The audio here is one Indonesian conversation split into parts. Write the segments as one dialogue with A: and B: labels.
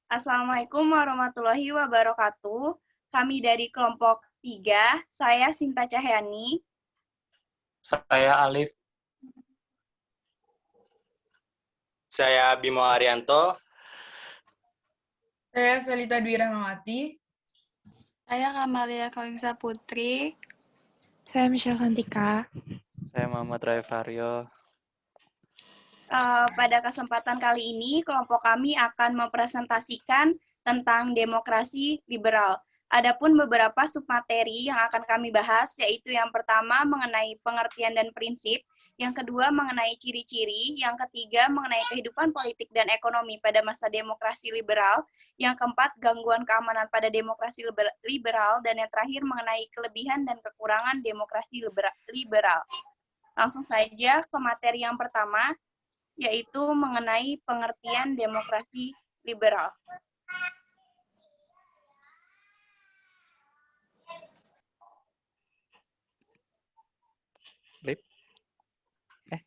A: Assalamualaikum warahmatullahi wabarakatuh. Kami dari kelompok 3, saya Sinta Cahyani.
B: Saya Alif.
C: Saya Bimo Arianto.
D: Saya Felita Dwi Rahmawati.
E: Saya Kamalia Kalingsa Putri.
F: Saya Michelle Santika.
G: Saya Muhammad Raifario.
A: Pada kesempatan kali ini, kelompok kami akan mempresentasikan tentang demokrasi liberal. Adapun beberapa submateri yang akan kami bahas, yaitu yang pertama mengenai pengertian dan prinsip, yang kedua mengenai ciri-ciri, yang ketiga mengenai kehidupan politik dan ekonomi pada masa demokrasi liberal, yang keempat gangguan keamanan pada demokrasi liberal, dan yang terakhir mengenai kelebihan dan kekurangan demokrasi liberal. Langsung saja ke materi yang pertama, yaitu mengenai pengertian demokrasi liberal.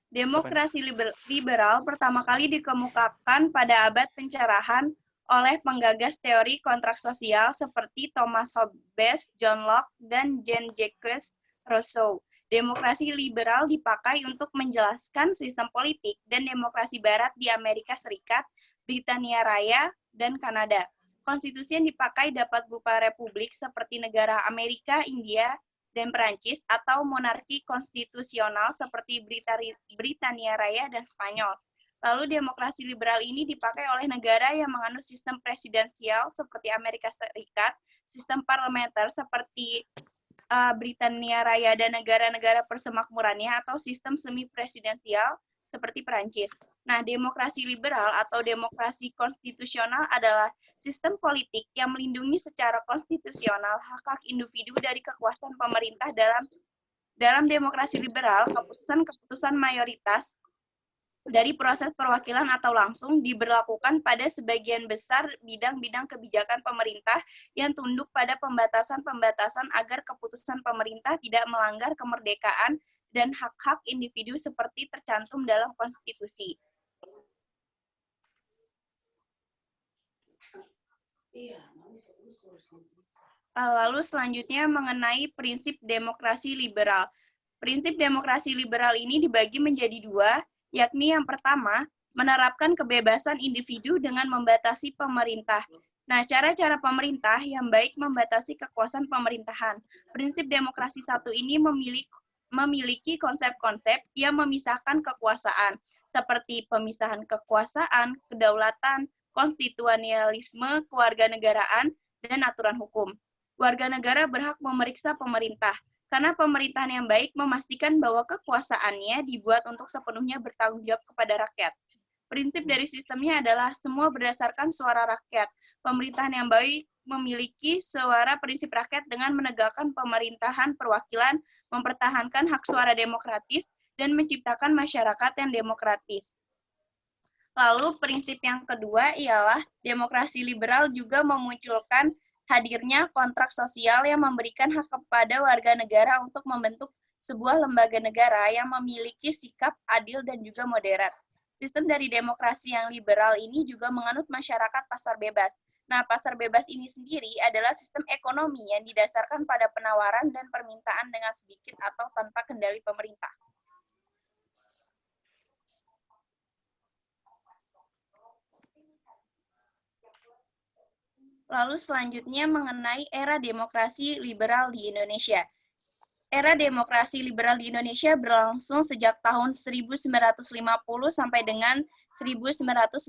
A: Demokrasi liberal pertama kali dikemukakan pada abad pencerahan oleh penggagas teori kontrak sosial seperti Thomas Hobbes, John Locke, dan Jean-Jacques Rousseau. Demokrasi liberal dipakai untuk menjelaskan sistem politik dan demokrasi barat di Amerika Serikat, Britania Raya, dan Kanada. Konstitusi yang dipakai dapat berupa republik seperti negara Amerika, India, dan Perancis, atau monarki konstitusional seperti Britania Raya dan Spanyol. Lalu demokrasi liberal ini dipakai oleh negara yang menganut sistem presidensial seperti Amerika Serikat, sistem parlementer seperti Britania Raya dan negara-negara persemakmurannya, atau sistem semi-presidensial seperti Perancis. Nah, demokrasi liberal atau demokrasi konstitusional adalah sistem politik yang melindungi secara konstitusional hak-hak individu dari kekuasaan pemerintah. Dalam demokrasi liberal, keputusan mayoritas dari proses perwakilan atau langsung diberlakukan pada sebagian besar bidang-bidang kebijakan pemerintah yang tunduk pada pembatasan-pembatasan agar keputusan pemerintah tidak melanggar kemerdekaan dan hak-hak individu seperti tercantum dalam konstitusi. Lalu selanjutnya mengenai prinsip demokrasi liberal. Prinsip demokrasi liberal ini dibagi menjadi dua, yakni yang pertama, menerapkan kebebasan individu dengan membatasi pemerintah. Nah, cara-cara pemerintah yang baik membatasi kekuasaan pemerintahan. Prinsip demokrasi satu ini memiliki konsep-konsep yang memisahkan kekuasaan, seperti pemisahan kekuasaan, kedaulatan, konstitusionalisme, kewarganegaraan, dan aturan hukum. Warga negara berhak memeriksa pemerintah, karena pemerintahan yang baik memastikan bahwa kekuasaannya dibuat untuk sepenuhnya bertanggung jawab kepada rakyat. Prinsip dari sistemnya adalah semua berdasarkan suara rakyat. Pemerintahan yang baik memiliki suara prinsip rakyat dengan menegakkan pemerintahan perwakilan, mempertahankan hak suara demokratis, dan menciptakan masyarakat yang demokratis. Lalu prinsip yang kedua ialah demokrasi liberal juga memunculkan hadirnya kontrak sosial yang memberikan hak kepada warga negara untuk membentuk sebuah lembaga negara yang memiliki sikap adil dan juga moderat. Sistem dari demokrasi yang liberal ini juga menganut masyarakat pasar bebas. Nah, pasar bebas ini sendiri adalah sistem ekonomi yang didasarkan pada penawaran dan permintaan dengan sedikit atau tanpa kendali pemerintah. Lalu selanjutnya mengenai era demokrasi liberal di Indonesia. Era demokrasi liberal di Indonesia berlangsung sejak tahun 1950 sampai dengan 1959,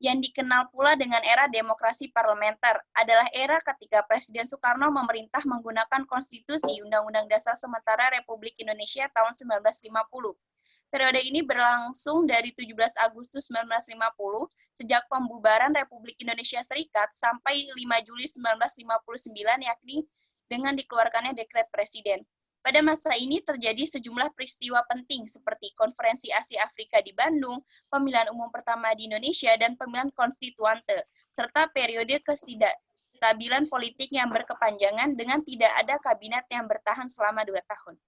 A: yang dikenal pula dengan era demokrasi parlementer, adalah era ketika Presiden Soekarno memerintah menggunakan konstitusi Undang-Undang Dasar Sementara Republik Indonesia tahun 1950. Periode ini berlangsung dari 17 Agustus 1950, sejak pembubaran Republik Indonesia Serikat, sampai 5 Juli 1959, yakni dengan dikeluarkannya dekret Presiden. Pada masa ini terjadi sejumlah peristiwa penting seperti Konferensi Asia Afrika di Bandung, pemilihan umum pertama di Indonesia, dan pemilihan konstituante, serta periode ketidakstabilan politik yang berkepanjangan dengan tidak ada kabinet yang bertahan selama 2 tahun.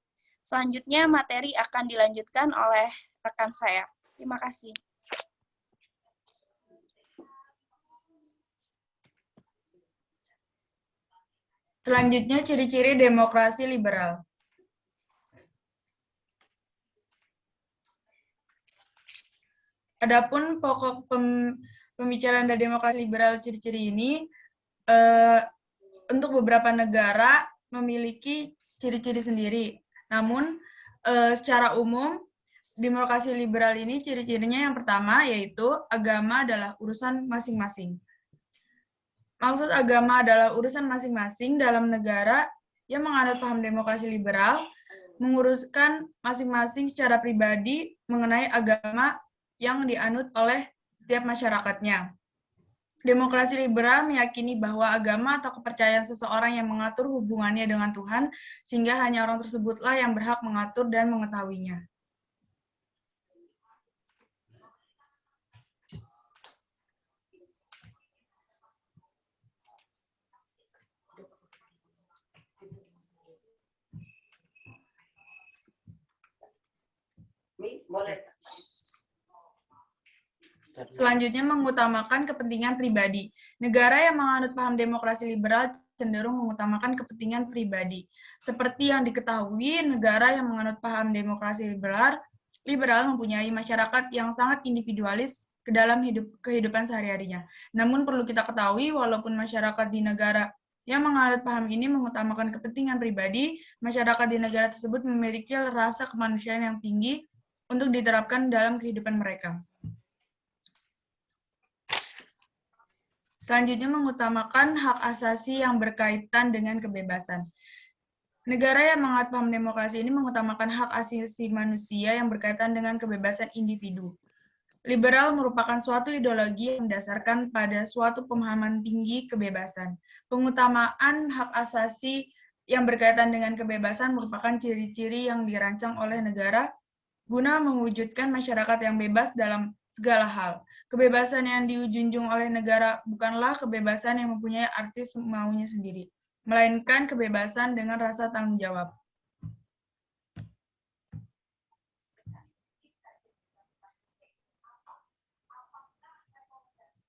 A: Selanjutnya, materi akan dilanjutkan oleh rekan saya. Terima kasih.
D: Selanjutnya, ciri-ciri demokrasi liberal. Adapun pokok pembicaraan dari demokrasi liberal ciri-ciri ini, untuk beberapa negara memiliki ciri-ciri sendiri. Namun, secara umum, demokrasi liberal ini ciri-cirinya yang pertama yaitu agama adalah urusan masing-masing. Maksud agama adalah urusan masing-masing dalam negara yang menganut paham demokrasi liberal, menguruskan masing-masing secara pribadi mengenai agama yang dianut oleh setiap masyarakatnya. Demokrasi liberal meyakini bahwa agama atau kepercayaan seseorang yang mengatur hubungannya dengan Tuhan, sehingga hanya orang tersebutlah yang berhak mengatur dan mengetahuinya. Selanjutnya, mengutamakan kepentingan pribadi. Negara yang menganut paham demokrasi liberal cenderung mengutamakan kepentingan pribadi. Seperti yang diketahui, negara yang menganut paham demokrasi liberal mempunyai masyarakat yang sangat individualis ke dalam kehidupan sehari-harinya. Namun perlu kita ketahui, walaupun masyarakat di negara yang menganut paham ini mengutamakan kepentingan pribadi, masyarakat di negara tersebut memiliki rasa kemanusiaan yang tinggi untuk diterapkan dalam kehidupan mereka. Selanjutnya, mengutamakan hak asasi yang berkaitan dengan kebebasan. Negara yang menganut paham demokrasi ini mengutamakan hak asasi manusia yang berkaitan dengan kebebasan individu. Liberal merupakan suatu ideologi yang mendasarkan pada suatu pemahaman tinggi kebebasan. Pengutamaan hak asasi yang berkaitan dengan kebebasan merupakan ciri-ciri yang dirancang oleh negara guna mewujudkan masyarakat yang bebas dalam segala hal. Kebebasan yang dijunjung oleh negara bukanlah kebebasan yang mempunyai arti semaunya sendiri, melainkan kebebasan dengan rasa tanggung jawab.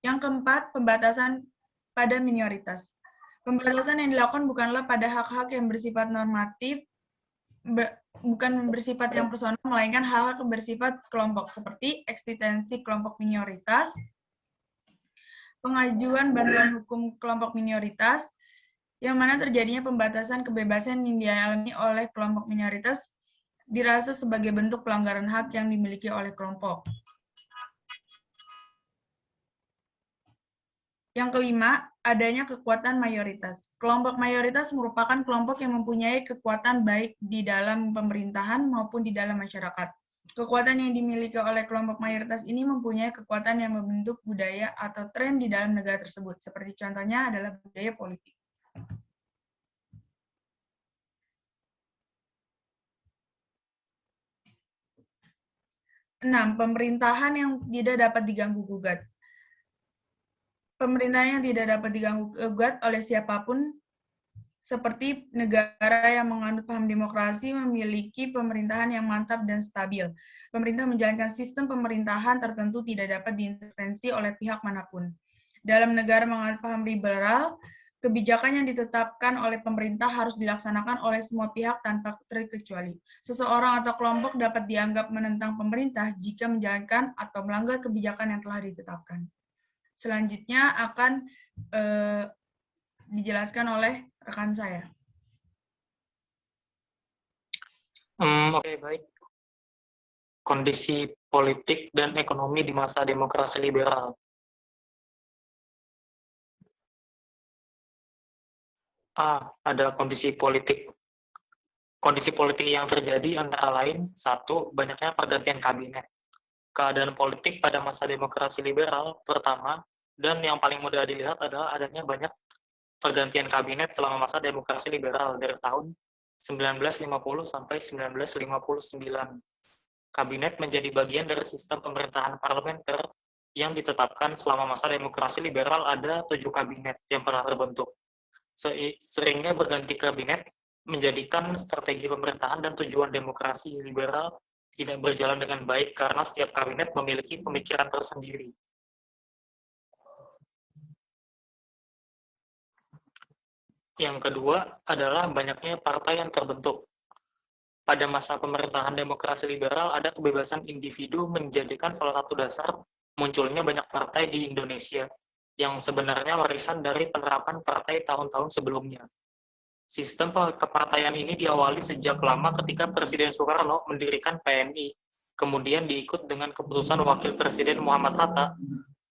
D: Yang keempat, pembatasan pada minoritas. Pembatasan yang dilakukan bukanlah pada hak-hak yang bersifat normatif, bukan bersifat yang personal, melainkan hal-hal bersifat kelompok, seperti eksistensi kelompok minoritas, pengajuan bantuan hukum kelompok minoritas, yang mana terjadinya pembatasan kebebasan yang dialami oleh kelompok minoritas dirasa sebagai bentuk pelanggaran hak yang dimiliki oleh kelompok. Yang kelima, adanya kekuatan mayoritas. Kelompok mayoritas merupakan kelompok yang mempunyai kekuatan baik di dalam pemerintahan maupun di dalam masyarakat. Kekuatan yang dimiliki oleh kelompok mayoritas ini mempunyai kekuatan yang membentuk budaya atau tren di dalam negara tersebut. Seperti contohnya adalah budaya politik. Enam, pemerintahan yang tidak dapat diganggu-gugat. Pemerintahan yang tidak dapat diganggu-gugat oleh siapapun, seperti negara yang menganut paham demokrasi memiliki pemerintahan yang mantap dan stabil. Pemerintah menjalankan sistem pemerintahan tertentu tidak dapat diintervensi oleh pihak manapun. Dalam negara menganut paham liberal, kebijakan yang ditetapkan oleh pemerintah harus dilaksanakan oleh semua pihak tanpa terkecuali. Seseorang atau kelompok dapat dianggap menentang pemerintah jika menjalankan atau melanggar kebijakan yang telah ditetapkan. Selanjutnya akan dijelaskan oleh rekan saya.
B: Oke, baik. Kondisi politik dan ekonomi di masa demokrasi liberal. Ada kondisi politik. Kondisi politik yang terjadi antara lain, satu, banyaknya pergantian kabinet. Keadaan politik pada masa demokrasi liberal, pertama, dan yang paling mudah dilihat adalah adanya banyak pergantian kabinet selama masa demokrasi liberal dari tahun 1950 sampai 1959. Kabinet menjadi bagian dari sistem pemerintahan parlementer yang ditetapkan selama masa demokrasi liberal. Ada 7 kabinet yang pernah terbentuk. Seringnya berganti kabinet menjadikan strategi pemerintahan dan tujuan demokrasi liberal tidak berjalan dengan baik karena setiap kabinet memiliki pemikiran tersendiri. Yang kedua adalah banyaknya partai yang terbentuk. Pada masa pemerintahan demokrasi liberal, ada kebebasan individu menjadikan salah satu dasar munculnya banyak partai di Indonesia, yang sebenarnya warisan dari penerapan partai tahun-tahun sebelumnya. Sistem kepartaian ini diawali sejak lama ketika Presiden Soekarno mendirikan PNI, kemudian diikut dengan keputusan Wakil Presiden Muhammad Hatta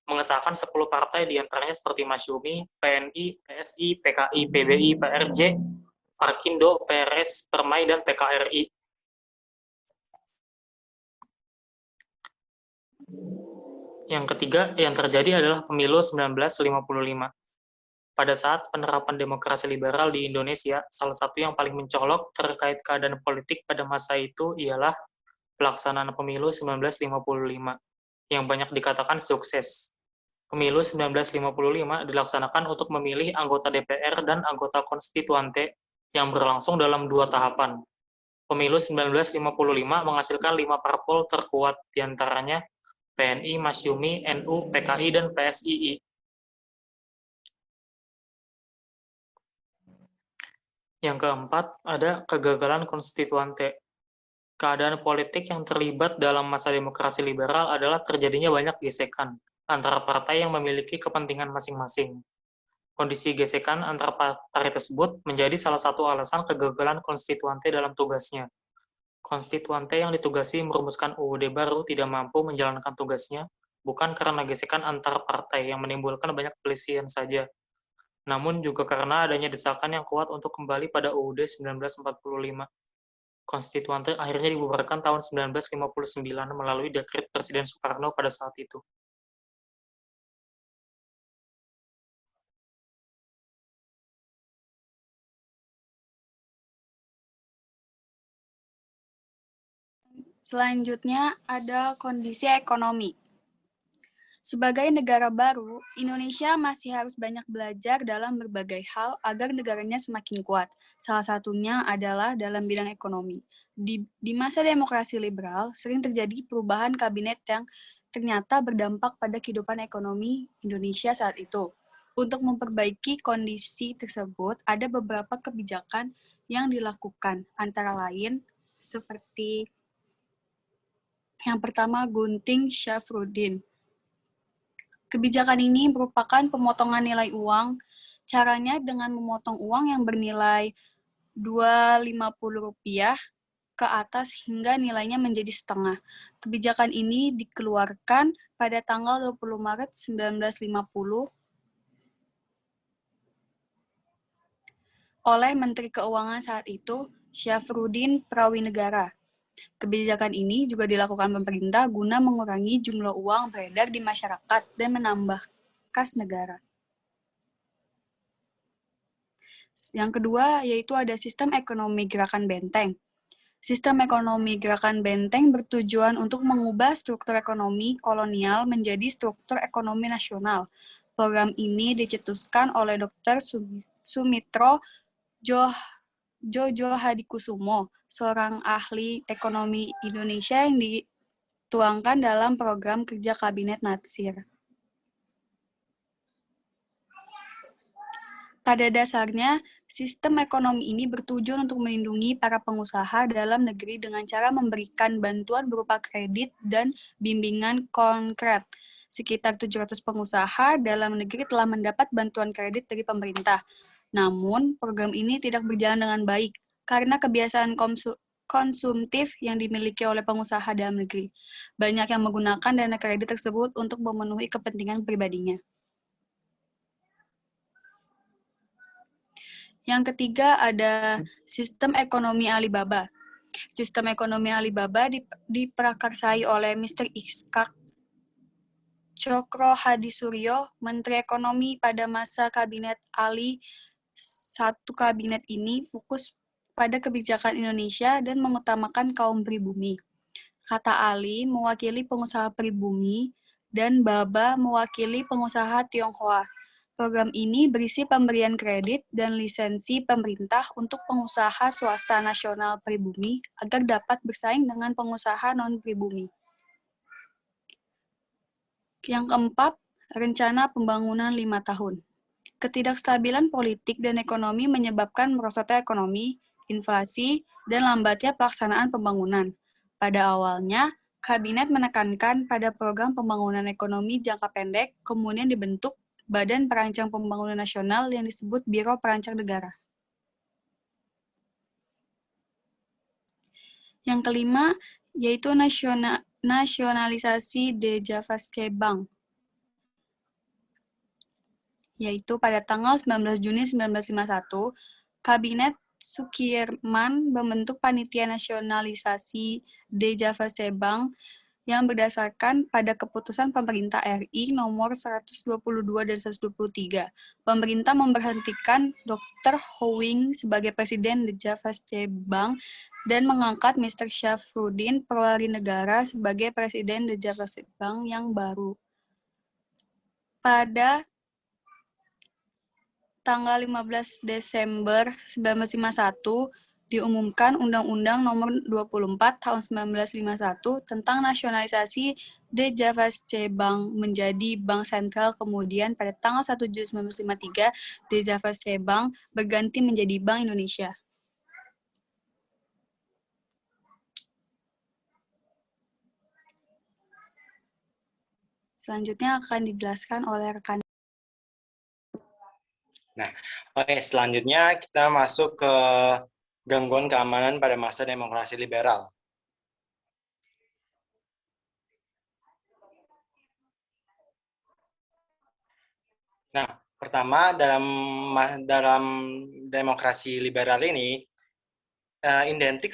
B: mengesahkan 10 partai diantaranya seperti Masyumi, PNI, PSI, PKI, PBI, PRJ, Parkindo, PRS, Permai, dan PKRI. Yang ketiga yang terjadi adalah pemilu 1955. Pada saat penerapan demokrasi liberal di Indonesia, salah satu yang paling mencolok terkait keadaan politik pada masa itu ialah pelaksanaan pemilu 1955, yang banyak dikatakan sukses. Pemilu 1955 dilaksanakan untuk memilih anggota DPR dan anggota konstituante yang berlangsung dalam 2 tahapan. Pemilu 1955 menghasilkan 5 parpol terkuat, diantaranya PNI, Masyumi, NU, PKI, dan PSII. Yang keempat, ada kegagalan konstituante. Keadaan politik yang terlibat dalam masa demokrasi liberal adalah terjadinya banyak gesekan antara partai yang memiliki kepentingan masing-masing. Kondisi gesekan antara partai tersebut menjadi salah satu alasan kegagalan konstituante dalam tugasnya. Konstituante yang ditugasi merumuskan UUD baru tidak mampu menjalankan tugasnya, bukan karena gesekan antar partai yang menimbulkan banyak pelisihan saja, namun juga karena adanya desakan yang kuat untuk kembali pada UUD 1945. Konstituante akhirnya dibubarkan tahun 1959 melalui dekret Presiden Soekarno pada saat itu.
E: Selanjutnya ada kondisi ekonomi. Sebagai negara baru, Indonesia masih harus banyak belajar dalam berbagai hal agar negaranya semakin kuat. Salah satunya adalah dalam bidang ekonomi. Di masa demokrasi liberal, sering terjadi perubahan kabinet yang ternyata berdampak pada kehidupan ekonomi Indonesia saat itu. Untuk memperbaiki kondisi tersebut, ada beberapa kebijakan yang dilakukan, antara lain seperti yang pertama, Gunting Syafruddin. Kebijakan ini merupakan pemotongan nilai uang. Caranya dengan memotong uang yang bernilai Rp250 ke atas hingga nilainya menjadi setengah. Kebijakan ini dikeluarkan pada tanggal 20 Maret 1950 oleh Menteri Keuangan saat itu, Syafruddin Prawinegara. Kebijakan ini juga dilakukan pemerintah guna mengurangi jumlah uang beredar di masyarakat dan menambah kas negara. Yang kedua, yaitu ada sistem ekonomi gerakan benteng. Sistem ekonomi gerakan benteng bertujuan untuk mengubah struktur ekonomi kolonial menjadi struktur ekonomi nasional. Program ini dicetuskan oleh Dr. Sumitro Jojo Hadikusumo, seorang ahli ekonomi Indonesia yang dituangkan dalam program kerja Kabinet Natsir. Pada dasarnya, sistem ekonomi ini bertujuan untuk melindungi para pengusaha dalam negeri dengan cara memberikan bantuan berupa kredit dan bimbingan konkret. Sekitar 700 pengusaha dalam negeri telah mendapat bantuan kredit dari pemerintah. Namun, program ini tidak berjalan dengan baik karena kebiasaan konsumtif yang dimiliki oleh pengusaha dalam negeri. Banyak yang menggunakan dana kredit tersebut untuk memenuhi kepentingan pribadinya. Yang ketiga ada sistem ekonomi Alibaba. Sistem ekonomi Alibaba diprakarsai oleh Mr. Ishak Cokro Hadisuryo, Menteri Ekonomi pada masa Kabinet Ali. Satu kabinet ini fokus pada kebijakan Indonesia dan mengutamakan kaum pribumi. Kata Ali mewakili pengusaha pribumi dan Baba mewakili pengusaha Tionghoa. Program ini berisi pemberian kredit dan lisensi pemerintah untuk pengusaha swasta nasional pribumi agar dapat bersaing dengan pengusaha non-pribumi. Yang keempat, rencana pembangunan 5 tahun. Ketidakstabilan politik dan ekonomi menyebabkan merosotnya ekonomi, inflasi, dan lambatnya pelaksanaan pembangunan. Pada awalnya, Kabinet menekankan pada program pembangunan ekonomi jangka pendek, kemudian dibentuk Badan Perancang Pembangunan Nasional yang disebut Biro Perancang Negara. Yang kelima, yaitu nasionalisasi Dejavske Bank, yaitu pada tanggal 19 Juni 1951, Kabinet Sukirman membentuk Panitia Nasionalisasi Dejavske Bank yang berdasarkan pada keputusan pemerintah RI nomor 122 dan 123. Pemerintah memberhentikan Dr. Houwing sebagai Presiden Dejavske Bank dan mengangkat Mr. Syafruddin Perwali Negara sebagai Presiden Dejavske Bank yang baru. Pada tanggal 15 Desember 1951, diumumkan Undang-Undang Nomor 24 Tahun 1951 tentang nasionalisasi Dejavske Bank menjadi Bank Sentral. Kemudian pada tanggal 1 Juli 1953, Dejavske Bank berganti menjadi Bank Indonesia. Selanjutnya akan dijelaskan oleh rekan.
C: Oke, selanjutnya kita masuk ke gangguan keamanan pada masa demokrasi liberal. Nah, pertama dalam demokrasi liberal ini identik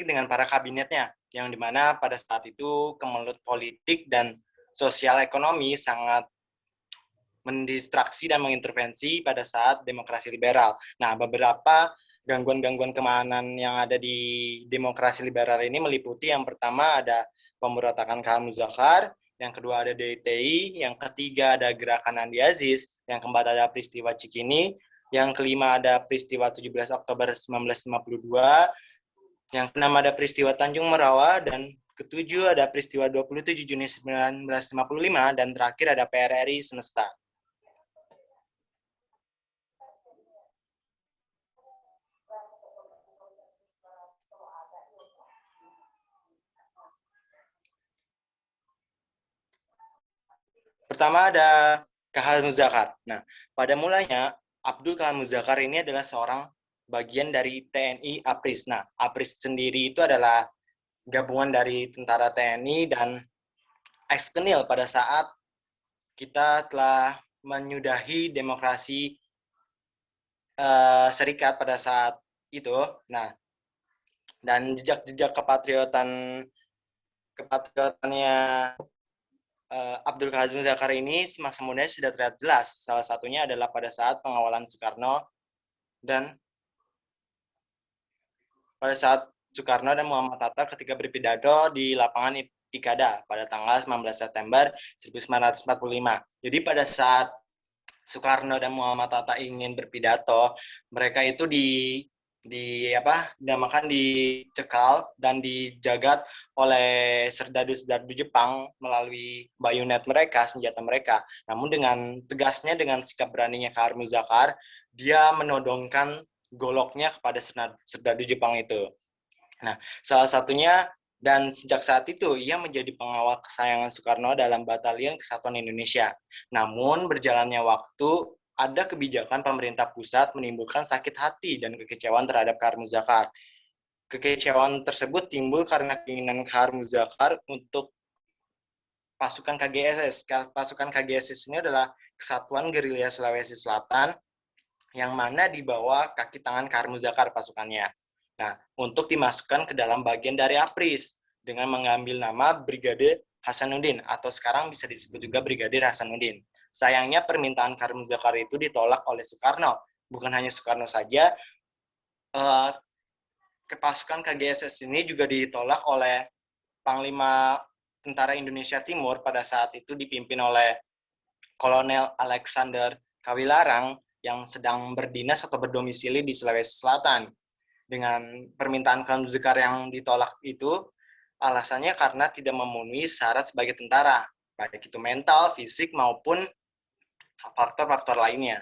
C: dengan para kabinetnya, yang dimana pada saat itu kemelut politik dan sosial ekonomi sangat mendistraksi dan mengintervensi pada saat demokrasi liberal. Nah, beberapa gangguan-gangguan keamanan yang ada di demokrasi liberal ini meliputi yang pertama ada pemberontakan K.H. Muzakar, yang kedua ada DITI, yang ketiga ada gerakan Andi Aziz, yang keempat ada peristiwa Cikini, yang kelima ada peristiwa 17 Oktober 1952, yang keenam ada peristiwa Tanjung Merawa, dan ketujuh ada peristiwa 27 Juni 1955, dan terakhir ada PRRI Semesta. Pertama ada K.H. Muzakar. Nah, pada mulanya Abdul K.H. Muzakar ini adalah seorang bagian dari TNI APRIS. Nah, APRIS sendiri itu adalah gabungan dari tentara TNI dan ex-Kenil pada saat kita telah menyudahi demokrasi serikat pada saat itu. Nah, dan jejak-jejak kepatriotannya Abdul K.H. Muzakar ini semasa mudanya sudah terlihat jelas. Salah satunya adalah pada saat pengawalan Soekarno dan Muhammad Hatta ketika berpidato di lapangan Ikada pada tanggal 19 September 1945. Jadi pada saat Soekarno dan Muhammad Hatta ingin berpidato, mereka itu dicekal dan dijagat oleh serdadu-serdadu Jepang melalui bayonet mereka, senjata mereka. Namun dengan tegasnya, dengan sikap beraninya K.H. Muzakar, dia menodongkan goloknya kepada serdadu Jepang itu. Nah, salah satunya, dan sejak saat itu ia menjadi pengawal kesayangan Soekarno dalam Batalion Kesatuan Indonesia. Namun berjalannya waktu, ada kebijakan pemerintah pusat menimbulkan sakit hati dan kekecewaan terhadap K.H. Muzakar. Kekecewaan tersebut timbul karena keinginan K.H. Muzakar untuk pasukan KGSS. Pasukan KGSS ini adalah Kesatuan Gerilya Sulawesi Selatan, yang mana di bawah kaki tangan K.H. Muzakar pasukannya. Nah, untuk dimasukkan ke dalam bagian dari APRIS dengan mengambil nama Brigade Hasanuddin, atau sekarang bisa disebut juga Brigadir Hasanuddin. Sayangnya permintaan K.H. Muzakar itu ditolak oleh Soekarno. Bukan hanya Soekarno saja, pasukan KGSS ini juga ditolak oleh Panglima Tentara Indonesia Timur pada saat itu dipimpin oleh Kolonel Alexander Kawilarang yang sedang berdinas atau berdomisili di Sulawesi Selatan. Dengan permintaan K.H. Muzakar yang ditolak itu, alasannya karena tidak memenuhi syarat sebagai tentara, baik itu mental, fisik, maupun faktor-faktor lainnya.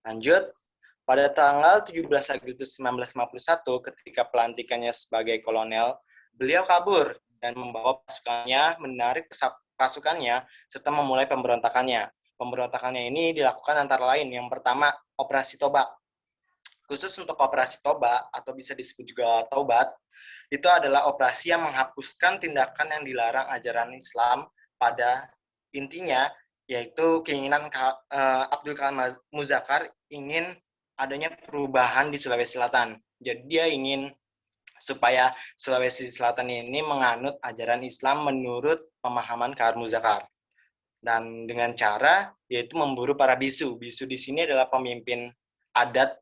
C: Lanjut, pada tanggal 17 Agustus 1951 ketika pelantikannya sebagai kolonel, beliau kabur dan membawa pasukannya, menarik pasukannya serta memulai pemberontakannya. Pemberontakannya ini dilakukan antara lain, yang pertama, Operasi Toba. Khusus untuk Operasi Toba, atau bisa disebut juga Taubat, itu adalah operasi yang menghapuskan tindakan yang dilarang ajaran Islam pada intinya, yaitu keinginan Abdul Kalam Muzakkar ingin adanya perubahan di Sulawesi Selatan. Jadi dia ingin supaya Sulawesi Selatan ini menganut ajaran Islam menurut pemahaman K.H. Muzakkar. Dan dengan cara yaitu memburu para bisu. Bisu di sini adalah pemimpin adat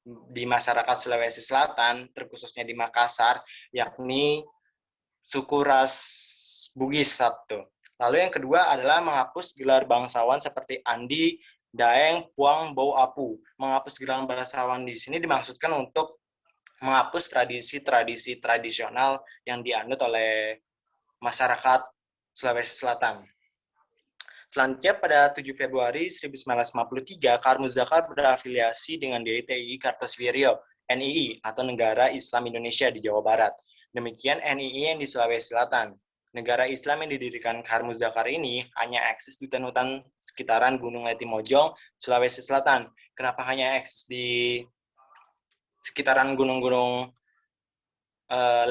C: di masyarakat Sulawesi Selatan, terkhususnya di Makassar, yakni suku ras Bugis satu. Lalu yang kedua adalah menghapus gelar bangsawan seperti Andi, Daeng, Puang, Bau, Apu. Menghapus gelar bangsawan di sini dimaksudkan untuk menghapus tradisi-tradisi tradisional yang dianut oleh masyarakat Sulawesi Selatan. Selanjutnya pada 7 Februari 1953, K.H. Muzakkar berafiliasi dengan DITI Kartosuwiryo, NII, atau Negara Islam Indonesia di Jawa Barat. Demikian NII yang di Sulawesi Selatan. Negara Islam yang didirikan K.H. Muzakkar ini hanya eksis di hutan-hutan sekitaran Gunung Letimojong, Sulawesi Selatan. Kenapa hanya eksis di sekitaran gunung-gunung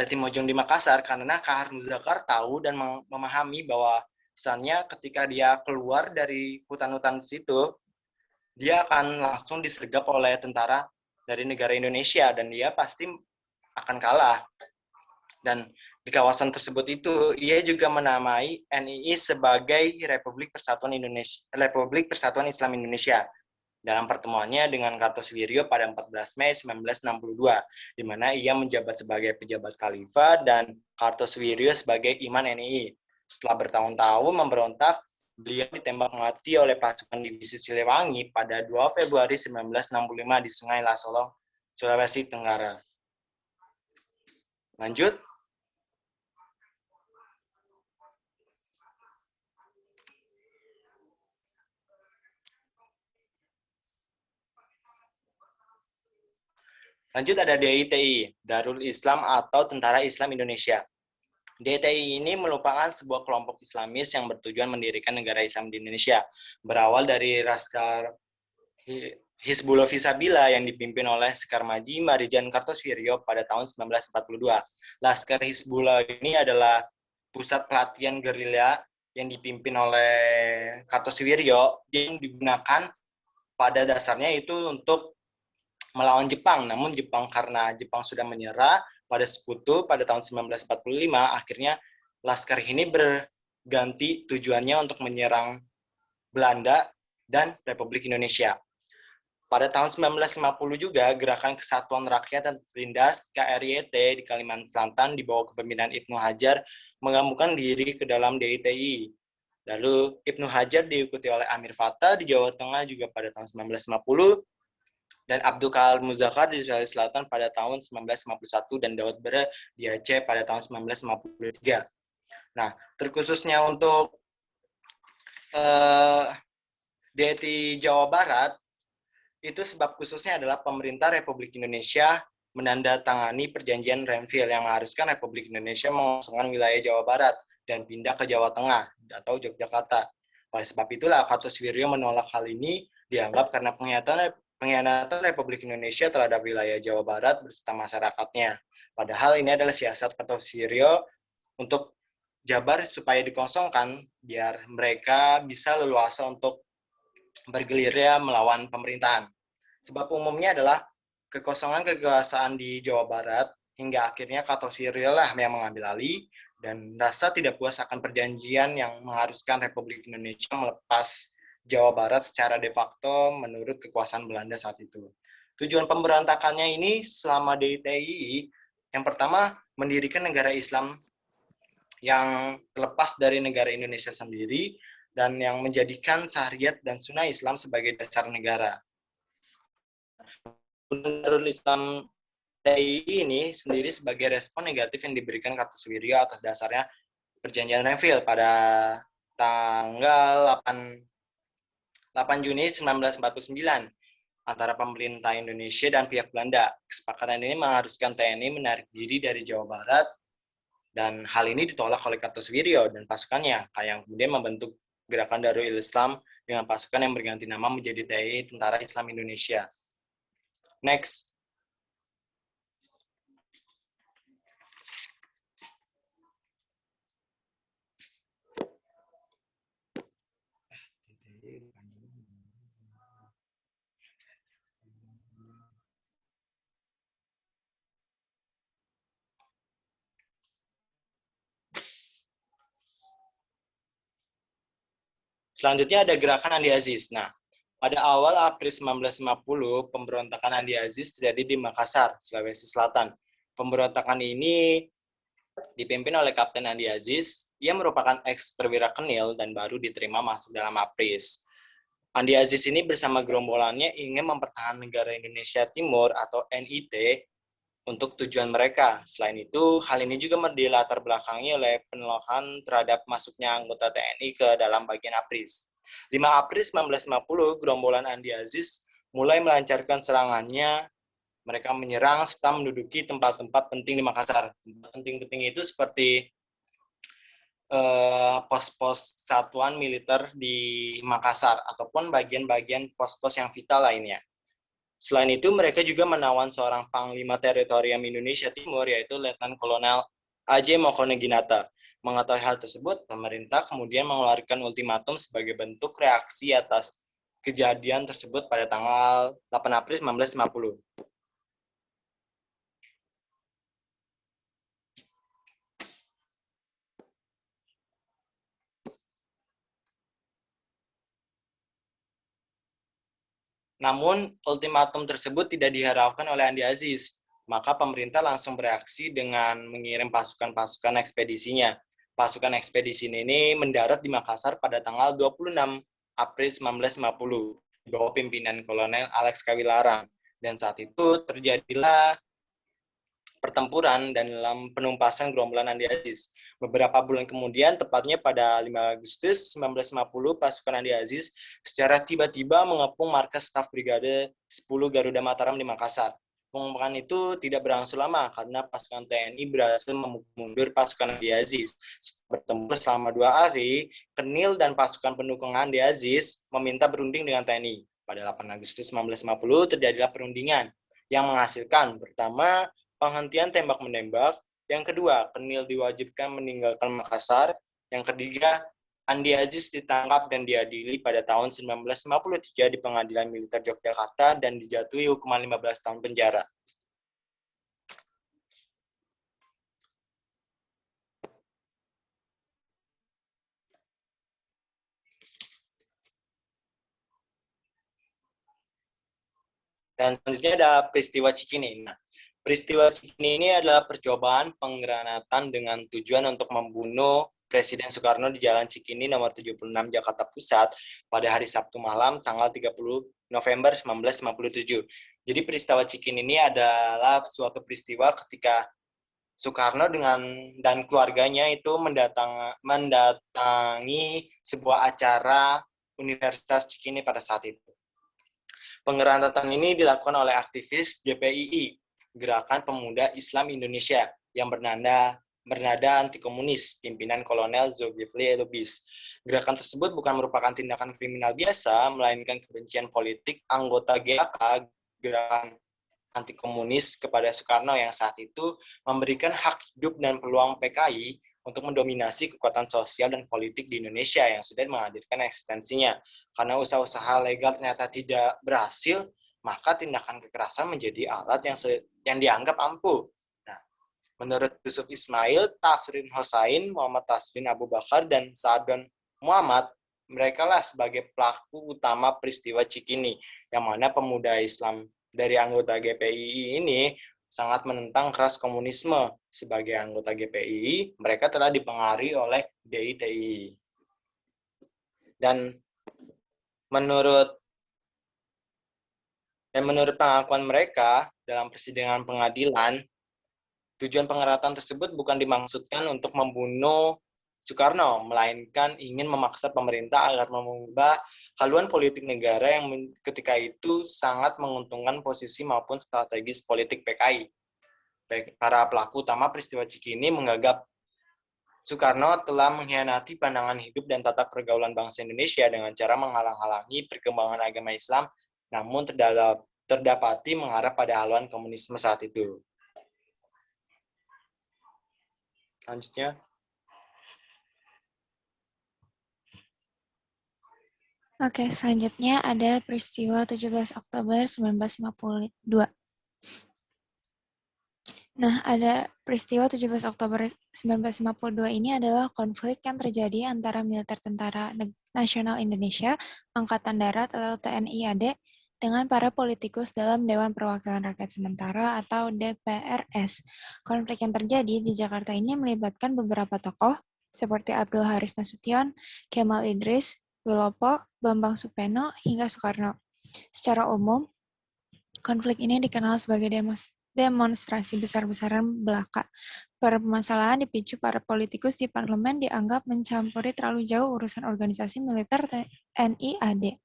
C: Letimojong di Makassar? Karena K.H. Muzakkar tahu dan memahami bahwa misalnya ketika dia keluar dari hutan-hutan situ, dia akan langsung disergap oleh tentara dari negara Indonesia dan dia pasti akan kalah. Dan di kawasan tersebut itu, ia juga menamai NII sebagai Republik Persatuan Islam Indonesia. Dalam pertemuannya dengan Kartosuwiryo pada 14 Mei 1962, di mana ia menjabat sebagai pejabat khalifah dan Kartosuwiryo sebagai imam NII. Setelah bertahun-tahun memberontak, beliau ditembak mati oleh pasukan divisi Siliwangi pada 2 Februari 1965 di Sungai Lasolo, Sulawesi Tenggara. Lanjut. Lanjut ada DITI, Darul Islam atau Tentara Islam Indonesia. DITI ini merupakan sebuah kelompok Islamis yang bertujuan mendirikan negara Islam di Indonesia. Berawal dari Laskar Hizbullah Fisabilillah yang dipimpin oleh Sekar Maji Marijan Kartosuwiryo pada tahun 1942. Laskar Hizbullah ini adalah pusat pelatihan gerilya yang dipimpin oleh Kartosuwiryo yang digunakan pada dasarnya itu untuk melawan Jepang. Namun karena Jepang sudah menyerah pada Sekutu pada tahun 1945, akhirnya Laskar ini berganti tujuannya untuk menyerang Belanda dan Republik Indonesia. Pada tahun 1950 juga, Gerakan Kesatuan Rakyat dan Tertindas KRYT di Kalimantan Selatan di bawah kepemimpinan Ibnu Hajar menggabungkan diri ke dalam DITI. Lalu Ibnu Hajar diikuti oleh Amir Fattah di Jawa Tengah juga pada tahun 1950, dan Abdul Kalam Muzakkar di Sulawesi Selatan pada tahun 1951 dan Daud Bere di Aceh pada tahun 1953. Nah, terkhususnya untuk DITI Jawa Barat, itu sebab khususnya adalah pemerintah Republik Indonesia menandatangani perjanjian Renville yang mengharuskan Republik Indonesia mengosongkan wilayah Jawa Barat dan pindah ke Jawa Tengah atau Yogyakarta. Oleh sebab itulah Kartosuwiryo menolak hal ini, dianggap karena pengkhianatan Republik Indonesia terhadap wilayah Jawa Barat beserta masyarakatnya. Padahal ini adalah siasat Kartosuwiryo untuk Jabar supaya dikosongkan biar mereka bisa leluasa untuk bergelirnya melawan pemerintahan. Sebab umumnya adalah kekosongan kekuasaan di Jawa Barat hingga akhirnya Kartosuwiryo lah yang mengambil alih dan rasa tidak puas akan perjanjian yang mengharuskan Republik Indonesia melepas Jawa Barat secara de facto menurut kekuasaan Belanda saat itu. Tujuan pemberontakannya ini selama DITI, yang pertama mendirikan negara Islam yang terlepas dari negara Indonesia sendiri dan yang menjadikan syariat dan sunnah Islam sebagai dasar negara. Darul Islam DITI ini sendiri sebagai respon negatif yang diberikan Kartosuwiryo atas dasarnya perjanjian Renville pada tanggal 8 8 Juni 1949 antara pemerintah Indonesia dan pihak Belanda. Kesepakatan ini mengharuskan TNI menarik diri dari Jawa Barat, dan hal ini ditolak oleh Kartosuwiryo dan pasukannya, yang kemudian membentuk Gerakan Darul Islam dengan pasukan yang berganti nama menjadi TNI Tentara Islam Indonesia. Next. Selanjutnya ada gerakan Andi Aziz. Nah, pada awal April 1950, pemberontakan Andi Aziz terjadi di Makassar, Sulawesi Selatan. Pemberontakan ini dipimpin oleh Kapten Andi Aziz. Ia merupakan ex-perwira Kenil dan baru diterima masuk dalam APRIS. Andi Aziz ini bersama gerombolannya ingin mempertahankan negara Indonesia Timur atau NIT untuk tujuan mereka. Selain itu, hal ini juga dilatar belakangi oleh penolakan terhadap masuknya anggota TNI ke dalam bagian APRIS. 5 April 1950, gerombolan Andi Aziz mulai melancarkan serangannya. Mereka menyerang serta menduduki tempat-tempat penting di Makassar. Tempat penting-penting itu seperti pos-pos satuan militer di Makassar ataupun bagian-bagian pos-pos yang vital lainnya. Selain itu, mereka juga menawan seorang Panglima Teritorium Indonesia Timur, yaitu Letnan Kolonel A.J. Mokoneginata. Mengetahui hal tersebut, pemerintah kemudian mengeluarkan ultimatum sebagai bentuk reaksi atas kejadian tersebut pada tanggal 8 April 1950. Namun, ultimatum tersebut tidak diharapkan oleh Andi Aziz. Maka pemerintah langsung bereaksi dengan mengirim pasukan-pasukan ekspedisinya. Pasukan ekspedisi ini mendarat di Makassar pada tanggal 26 April 1950 di bawah pimpinan Kolonel Alex Kawilarang. Dan saat itu terjadilah pertempuran dan dalam penumpasan gerombolan Andi Aziz. Beberapa bulan kemudian, tepatnya pada 5 Agustus 1950, pasukan Andi Aziz secara tiba-tiba mengepung markas staf Brigade 10 Garuda Mataram di Makassar. Pengepungan itu tidak berlangsung lama karena pasukan TNI berhasil memukul mundur pasukan Andi Aziz. Bertempur selama 2 hari, Kenil dan pasukan pendukung Andi Aziz meminta berunding dengan TNI. Pada 8 Agustus 1950 terjadilah perundingan yang menghasilkan pertama penghentian tembak-menembak, yang kedua, Kenil diwajibkan meninggalkan Makassar, yang ketiga, Andi Aziz ditangkap dan diadili pada tahun 1953 di Pengadilan Militer Yogyakarta dan dijatuhi hukuman 15 tahun penjara. Dan selanjutnya ada peristiwa Cikini. Nah, peristiwa Cikini ini adalah percobaan penggranatan dengan tujuan untuk membunuh Presiden Soekarno di Jalan Cikini nomor 76 Jakarta Pusat pada hari Sabtu malam tanggal 30 November 1957. Jadi peristiwa Cikini ini adalah suatu peristiwa ketika Soekarno dan keluarganya itu mendatangi sebuah acara Universitas Cikini pada saat itu. Penggranatan ini dilakukan oleh aktivis GPII, Gerakan Pemuda Islam Indonesia, yang bernada anti komunis, pimpinan Kolonel Zulkifli Lubis. Gerakan tersebut bukan merupakan tindakan kriminal biasa, melainkan kebencian politik anggota GAK, Gerakan Anti Komunis, kepada Soekarno yang saat itu memberikan hak hidup dan peluang PKI untuk mendominasi kekuatan sosial dan politik di Indonesia yang sudah menghadirkan eksistensinya. Karena usaha-usaha legal ternyata tidak berhasil, maka tindakan kekerasan menjadi alat yang dianggap ampuh. Nah, menurut Yusuf Ismail, Tafrin Hosain, Muhammad Tasfin Abu Bakar, dan Sa'adon Muhammad, mereka lah sebagai pelaku utama peristiwa Cikini, yang mana pemuda Islam dari anggota GPII ini sangat menentang keras komunisme. Sebagai anggota GPII, mereka telah dipengaruhi oleh DITI. Dan menurut pengakuan mereka dalam persidangan pengadilan, tujuan penggranatan tersebut bukan dimaksudkan untuk membunuh Soekarno, melainkan ingin memaksa pemerintah agar mengubah haluan politik negara yang ketika itu sangat menguntungkan posisi maupun strategis politik PKI. Para pelaku utama peristiwa Cikini menganggap Soekarno telah mengkhianati pandangan hidup dan tata pergaulan bangsa Indonesia dengan cara menghalang-halangi perkembangan agama Islam, namun terdapati mengarah pada haluan komunisme saat itu. Selanjutnya.
F: Oke, selanjutnya ada peristiwa 17 Oktober 1952. Nah, ada peristiwa 17 Oktober 1952 ini adalah konflik yang terjadi antara militer Tentara Nasional Indonesia, Angkatan Darat atau TNI AD, dengan para politikus dalam Dewan Perwakilan Rakyat Sementara atau DPRS. Konflik yang terjadi di Jakarta ini melibatkan beberapa tokoh seperti Abdul Haris Nasution, Kemal Idris, Wilopo, Bambang Supeno, hingga Soekarno. Secara umum, konflik ini dikenal sebagai demonstrasi besar-besaran belaka. Permasalahan dipicu para politikus di parlemen dianggap mencampuri terlalu jauh urusan organisasi militer TNI AD.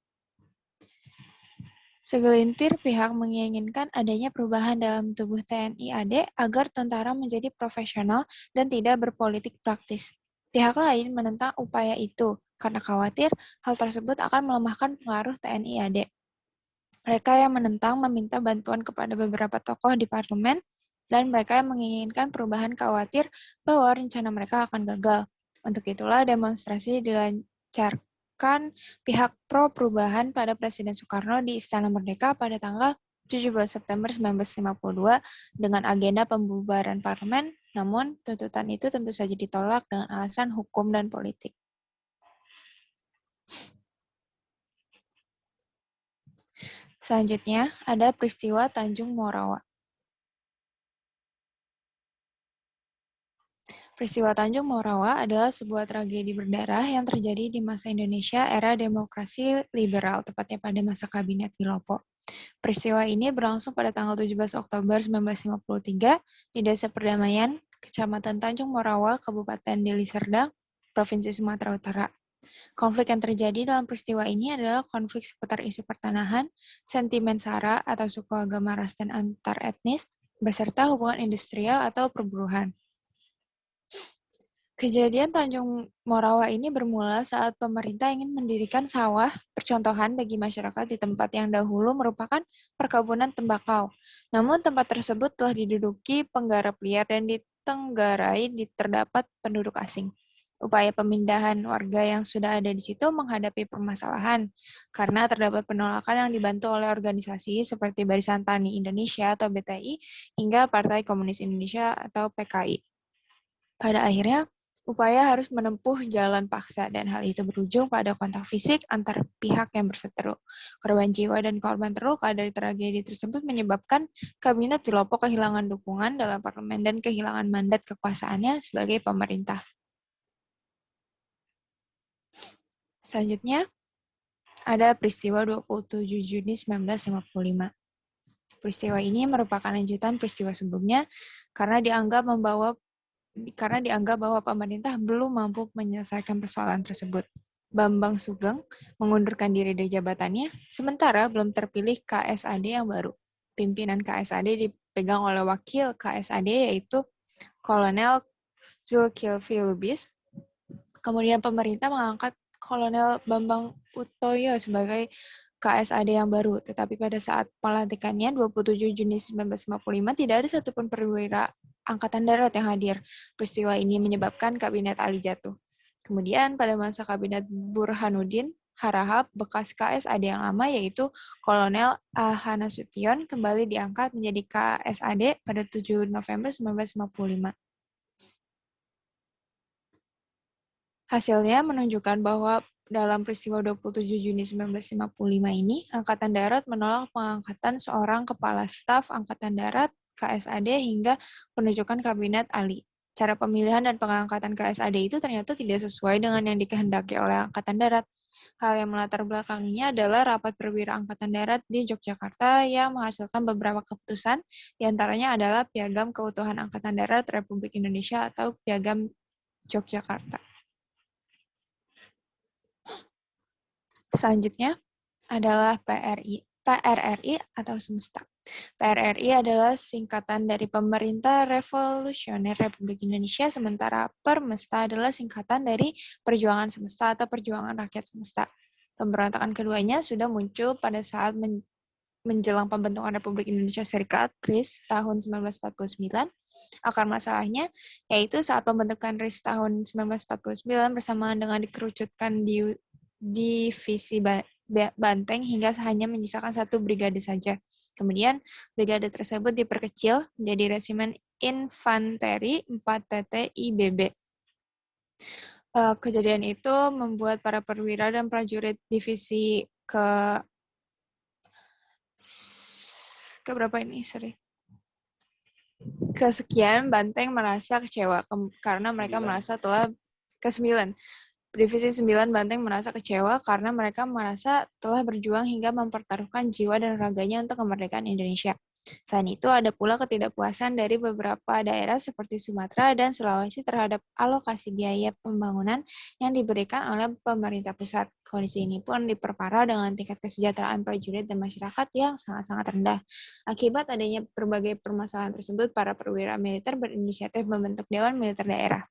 F: Segelintir pihak menginginkan adanya perubahan dalam tubuh TNI AD agar tentara menjadi profesional dan tidak berpolitik praktis. Pihak lain menentang upaya itu karena khawatir hal tersebut akan melemahkan pengaruh TNI AD. Mereka yang menentang meminta bantuan kepada beberapa tokoh di parlemen, dan mereka yang menginginkan perubahan khawatir bahwa rencana mereka akan gagal. Untuk itulah demonstrasi dilancarkan pihak pro-perubahan pada Presiden Soekarno di Istana Merdeka pada tanggal 17 September 1952 dengan agenda pembubaran parlemen, namun tuntutan itu tentu saja ditolak dengan alasan hukum dan politik. Selanjutnya, ada peristiwa Tanjung Morawa. Peristiwa Tanjung Morawa adalah sebuah tragedi berdarah yang terjadi di masa Indonesia era demokrasi liberal, tepatnya pada masa Kabinet Wilopo. Peristiwa ini berlangsung pada tanggal 17 Oktober 1953 di Desa Perdamaian, Kecamatan Tanjung Morawa, Kabupaten Deli Serdang, Provinsi Sumatera Utara. Konflik yang terjadi dalam peristiwa ini adalah konflik seputar isu pertanahan, sentimen SARA atau suku agama ras dan antar etnis, beserta hubungan industrial atau perburuhan. Kejadian Tanjung Morawa ini bermula saat pemerintah ingin mendirikan sawah percontohan bagi masyarakat di tempat yang dahulu merupakan perkebunan tembakau. Namun tempat tersebut telah diduduki penggarap liar dan ditenggarai terdapat penduduk asing. Upaya pemindahan warga yang sudah ada di situ menghadapi permasalahan karena terdapat penolakan yang dibantu oleh organisasi seperti Barisan Tani Indonesia atau BTI hingga Partai Komunis Indonesia atau PKI. Pada akhirnya, upaya harus menempuh jalan paksa dan hal itu berujung pada kontak fisik antar pihak yang berseteru. Korban jiwa dan korban terluka dari tragedi tersebut menyebabkan Kabinet Wilopo kehilangan dukungan dalam parlemen dan kehilangan mandat kekuasaannya sebagai pemerintah. Selanjutnya, ada peristiwa 27 Juni 1955. Peristiwa ini merupakan lanjutan peristiwa sebelumnya karena dianggap bahwa pemerintah belum mampu menyelesaikan persoalan tersebut. Bambang Sugeng mengundurkan diri dari jabatannya, sementara belum terpilih KSAD yang baru. Pimpinan KSAD dipegang oleh wakil KSAD yaitu Kolonel Zulkifli Lubis. Kemudian pemerintah mengangkat Kolonel Bambang Utoyo sebagai KSAD yang baru, tetapi pada saat pelantikannya 27 Juni 1955 tidak ada satupun perwira Angkatan Darat yang hadir. Peristiwa ini menyebabkan Kabinet Ali jatuh. Kemudian pada masa Kabinet Burhanuddin Harahap, bekas KSAD yang lama yaitu Kolonel A.H. Nasution kembali diangkat menjadi KSAD pada 7 November 1955. Hasilnya menunjukkan bahwa dalam peristiwa 27 Juni 1955 ini, Angkatan Darat menolak pengangkatan seorang kepala staf Angkatan Darat KSAD hingga penunjukan Kabinet Ali. Cara pemilihan dan pengangkatan KSAD itu ternyata tidak sesuai dengan yang dikehendaki oleh Angkatan Darat. Hal yang melatar belakanginya adalah rapat perwira Angkatan Darat di Yogyakarta yang menghasilkan beberapa keputusan, diantaranya adalah Piagam Keutuhan Angkatan Darat Republik Indonesia atau Piagam Yogyakarta. Selanjutnya adalah PRRI atau semesta. PRRI adalah singkatan dari Pemerintah Revolusioner Republik Indonesia, sementara Permesta adalah singkatan dari Perjuangan Semesta atau Perjuangan Rakyat Semesta. Pemberontakan keduanya sudah muncul pada saat menjelang pembentukan Republik Indonesia Serikat RIS tahun 1949. Akar masalahnya yaitu saat pembentukan RIS tahun 1949 bersamaan dengan dikerucutkan divisi Banteng hingga hanya menyisakan satu brigade saja. Kemudian, brigade tersebut diperkecil menjadi Resimen Infanteri 4TT IBB. Kejadian itu membuat para perwira dan prajurit divisi kesekian Banteng merasa kecewa karena mereka merasa telah ke-9. Divisi 9 Banteng merasa kecewa karena mereka merasa telah berjuang hingga mempertaruhkan jiwa dan raganya untuk kemerdekaan Indonesia. Selain itu, ada pula ketidakpuasan dari beberapa daerah seperti Sumatera dan Sulawesi terhadap alokasi biaya pembangunan yang diberikan oleh pemerintah pusat. Kondisi ini pun diperparah dengan tingkat kesejahteraan prajurit dan masyarakat yang sangat-sangat rendah. Akibat adanya berbagai permasalahan tersebut, para perwira militer berinisiatif membentuk Dewan Militer Daerah.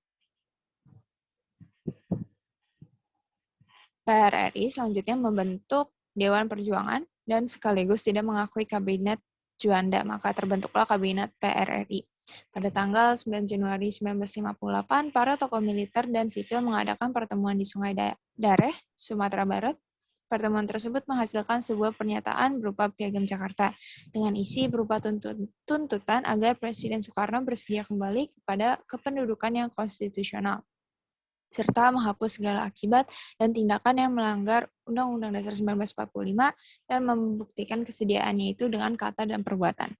F: PRRI selanjutnya membentuk Dewan Perjuangan dan sekaligus tidak mengakui Kabinet Juanda, maka terbentuklah Kabinet PRRI. Pada tanggal 9 Januari 1958, para tokoh militer dan sipil mengadakan pertemuan di Sungai Dareh, Sumatera Barat. Pertemuan tersebut menghasilkan sebuah pernyataan berupa Piagam Jakarta, dengan isi berupa tuntutan agar Presiden Soekarno bersedia kembali kepada kependudukan yang konstitusional, serta menghapus segala akibat dan tindakan yang melanggar Undang-Undang Dasar 1945 dan membuktikan kesediaannya itu dengan kata dan perbuatan.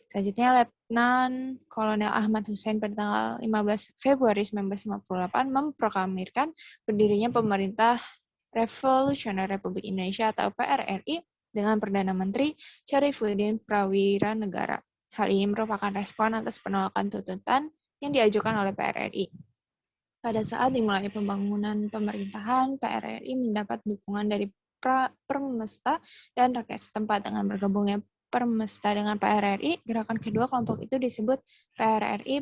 F: Selanjutnya, Letnan Kolonel Ahmad Hussein pada tanggal 15 Februari 1958 memproklamirkan berdirinya Pemerintah Revolusioner Republik Indonesia atau PRRI dengan Perdana Menteri Syarifuddin Prawira Negara. Hal ini merupakan respon atas penolakan tuntutan yang diajukan oleh PRRI. Pada saat dimulai pembangunan pemerintahan, PRRI mendapat dukungan dari Permesta dan rakyat setempat. Dengan bergabungnya Permesta dengan PRRI, gerakan kedua kelompok itu disebut PRRI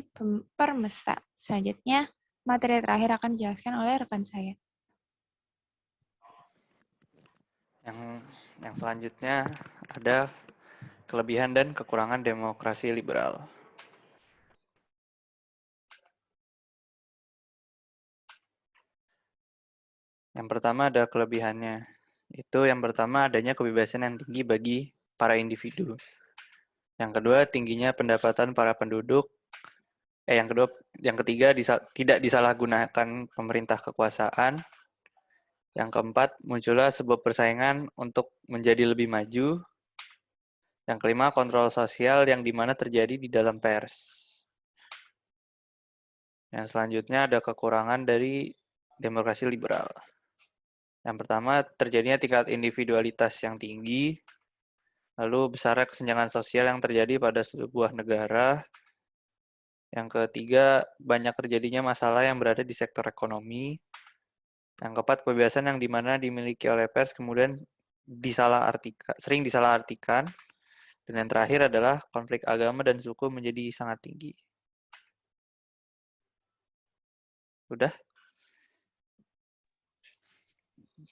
F: Permesta. Selanjutnya, materi terakhir akan dijelaskan oleh rekan saya.
G: Yang selanjutnya ada kelebihan dan kekurangan demokrasi liberal. Yang pertama ada kelebihannya. Itu yang pertama adanya kebebasan yang tinggi bagi para individu. Yang kedua tingginya pendapatan para penduduk. Yang ketiga tidak disalahgunakan pemerintah kekuasaan. Yang keempat muncullah sebuah persaingan untuk menjadi lebih maju. Yang kelima kontrol sosial yang dimana terjadi di dalam pers. Yang selanjutnya ada kekurangan dari demokrasi liberal. Yang pertama, terjadinya tingkat individualitas yang tinggi, lalu besarnya kesenjangan sosial yang terjadi pada sebuah negara. Yang ketiga, banyak terjadinya masalah yang berada di sektor ekonomi. Yang keempat, kebebasan yang dimana dimiliki oleh pers kemudian sering disalahartikan. Dan yang terakhir adalah konflik agama dan suku menjadi sangat tinggi. Udah?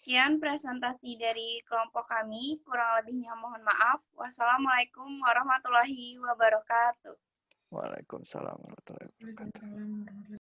A: Sekian presentasi dari kelompok kami. Kurang lebihnya mohon maaf. Wassalamualaikum warahmatullahi wabarakatuh.
G: Waalaikumsalam warahmatullahi wabarakatuh.